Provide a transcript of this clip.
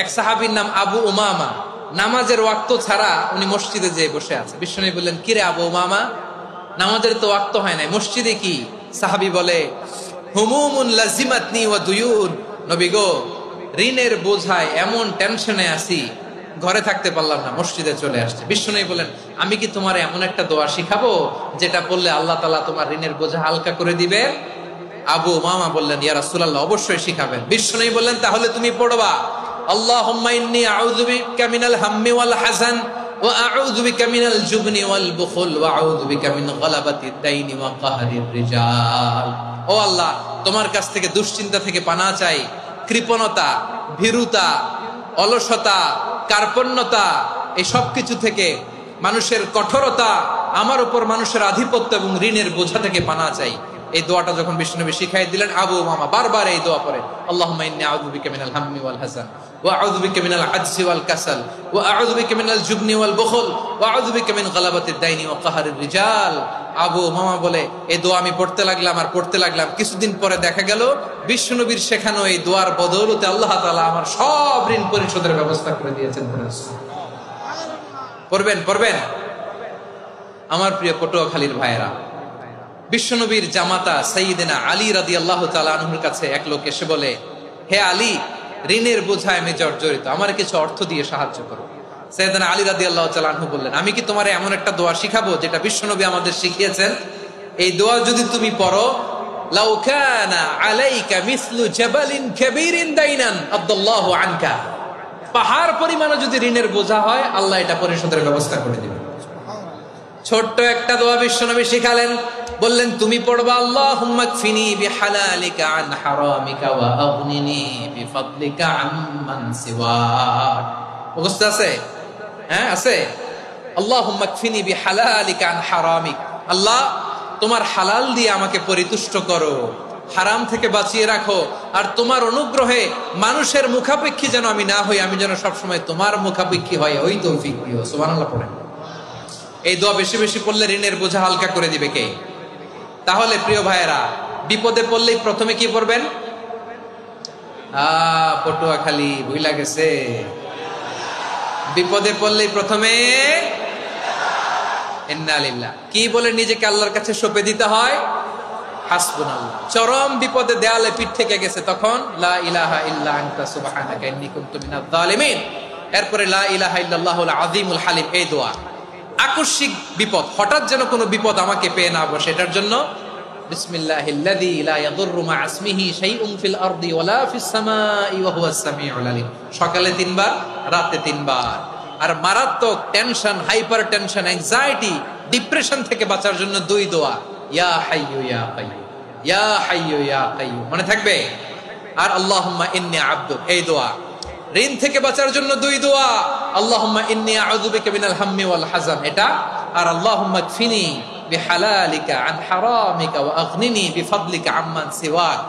এক সাহাবীর নাম আবু উমামা, নামাজের ওয়াক্ত ছাড়া উনি মসজিদে যেয়ে বসে আছে। বিশ্বনবী বললেন, কিরে আবু উমামা, নামাজের তো ওয়াক্ত হয় নাই, মসজিদে কি? সাহাবী বলে, হুমুমুন লাজিমাতনি ওয়া দুয়ুন। নবী গো, ঋণের বোঝায় এমন টেনশনে আছি, ঘরে থাকতে পারলাম না, মসজিদে চলে আসছে। বিশ্বনবী বলেন, আমি কি তোমার এমন একটা দোয়া শিখাবো যেটা পড়লে আল্লাহ তাআলা তোমার ঋণের বোঝা হালকা করে দিবে? আবু উমামা বললেন, ইয়া রাসূলুল্লাহ, অবশ্যই শিখাবেন। বিশ্বনবী বললেন, তাহলে তুমি পড়বা, আল্লাহুম্মা ইন্নী আউযু বিকা মিনাল হাম্মি ওয়াল হাযান ওয়া আউযু বিকা মিনাল জুবনি ওয়াল বুখল ওয়া আউযু বিকা মিন গালাবাতিদ দাইনি ওয়া কাহরির রিজাল। ও আল্লাহ, তোমার কাছ থেকে দুশ্চিন্তা থেকে পানাহ চাই, কৃপণতা, ভীরুতা, অলসতা, কার্পণ্যতা, এই সব কিছু থেকে, মানুষের কঠোরতা, আমার উপর মানুষের আধিপত্য এবং ঋণের বোঝা থেকে পানাহ চাই। এই দোয়াটা যখন বিশ্বনবী শিখাই দিলেন, আবু উমামা বারবার এই দোয়া পড়ে, আল্লাহুম্মা ইন্নী আউযু বিকা মিনাল হাম্মি ওয়াল হাযান ওয়া আউযু বিকা মিনাল আজজি ওয়াল কাসাল ওয়া আউযু বিকা মিনাল জুবনি ওয়াল বুখল ওয়া আউযু বিকা মিন গালাবাতিদ দাইনি ওয়া কাহরির রিজাল। আবু উমামা বলে, এই দোয়া আমি পড়তে লাগলাম আর পড়তে লাগলাম। কিছুদিন পরে দেখা গেল বিশ্বনবীর শেখানো এই দোয়ার বদৌলতে আল্লাহ তাআলা আমার সব ঋণ পরিশোধের ব্যবস্থা করে দিয়েছেন। পড়বেন পড়বেন। আমার প্রিয় পটুয়াখালীর ভাইয়েরা, বিশ্বনবীর জামাতা সাইয়্যিদিনা আলী রাদিয়াল্লাহু তাআলা আনহুর কাছে এক লোক এসে বলে, হে আলী, ঋণের বোঝায় আমি জর্জরিত, আমার কিছু অর্থ দিয়ে সাহায্য করো। সাইয়্যিদিনা আলী রাদিয়াল্লাহু তাআলা আনহু বললেন, আমি কি তোমারে এমন একটা দোয়া শিখাবো যেটা বিশ্বনবী আমাদের শিখিয়েছেন? এই দোয়া যদি তুমি পড়ো, লাউ কানা আলাইকা মিসলু জাবালিন কাবীরিন দাইনান আদাল্লাহু আনকা, পাহাড় পরিমাণে যদি ঋণের বোঝা হয়, আল্লাহ এটা পরিশোধের ব্যবস্থা করে দিবেন। ছোট্ট একটা দোয়া বিশ্বনবী শিখালেন, বললেন, তুমি পড়বা, আল্লাহুম্মা কফিনি বিহালালিকা আন হারামিকা ওয়া আগনিনি বিফাদলিকা আম্মান সিওয়াক। মুখস্থ আছে? হ্যাঁ, আছে। আল্লাহুম্মা কফিনি বিহালালিকা আন হারামিক, আল্লাহ তোমার হালাল দিয়ে আমাকে পরিতুষ্ট করো, হারাম থেকে বাঁচিয়ে রাখো, আর তোমার অনুগ্রহে মানুষের মুখাপেক্ষী যেন আমি না হই, আমি যেন সবসময় তোমার মুখাপেক্ষী হয়, ওই তৌফিক দিও। সুবহানাল্লাহ পড়েন। এই দোয়া বেশি বেশি পড়লে ঋণের বোঝা হালকা করে দিবে কে? তাহলে প্রিয় ভাইয়েরা, বিপদে পড়লেই প্রথমে কি পড়বেন? পটুয়াখালী ভুইলা গেছে। বিপদে পড়লেই প্রথমে ইন্না লিল্লাহ কি বলে নিজেকে আল্লাহর কাছে সঁপে দিতে হয়? হাসবুনাল্লাহ। চরম বিপদে দেয়ালে পিঠ থেকে গেছে, তখন লা ইলাহা ইল্লা আনতা সুবহানাকা ইন্নী কুনতু মিনাজ জালিমিন। এরপরে লা ইলাহা ইল্লাল্লাহুল আযীমুল হালিম, এই দোয়া। আকস্মিক বিপদ, হঠাৎ যেন কোনো বিপদ আমাকে পেয়ে না বসে, এটার জন্য বিসমিল্লাহিল্লাযী লা ইয়াদুররু মা ইসমিহি শাইউন ফিল আরদি ওয়ালা ফিস সামাই ওয়া হুয়াস সামিউল আলিম। সকালে 3 বার, রাতে 3 বার। আর মারাত্মক tension, hyper tension, anxiety, depression থেকে বাঁচার জন্য 2 দোয়া, ইয়া হাইয়্যু ইয়া কাইয়্যুম, ইয়া হাইয়্যু ইয়া কাইয়্যুম, মনে থাকবে? আর আল্লাহুম্মা ইন্নী আবদুক, এই দোয়া। ঋণ থেকে বাঁচার জন্য 2 দোয়া, আল্লাহুম্মা ইন্নী আউযু বিকা মিনাল হাম্মি ওয়াল হাযান, এটা। আর আল্লাহুম্মা কফিনি বিহালালিকা আন হারামিকা ওয়া আগনিনি বিফাদলিকা আম্মান সিওয়াক।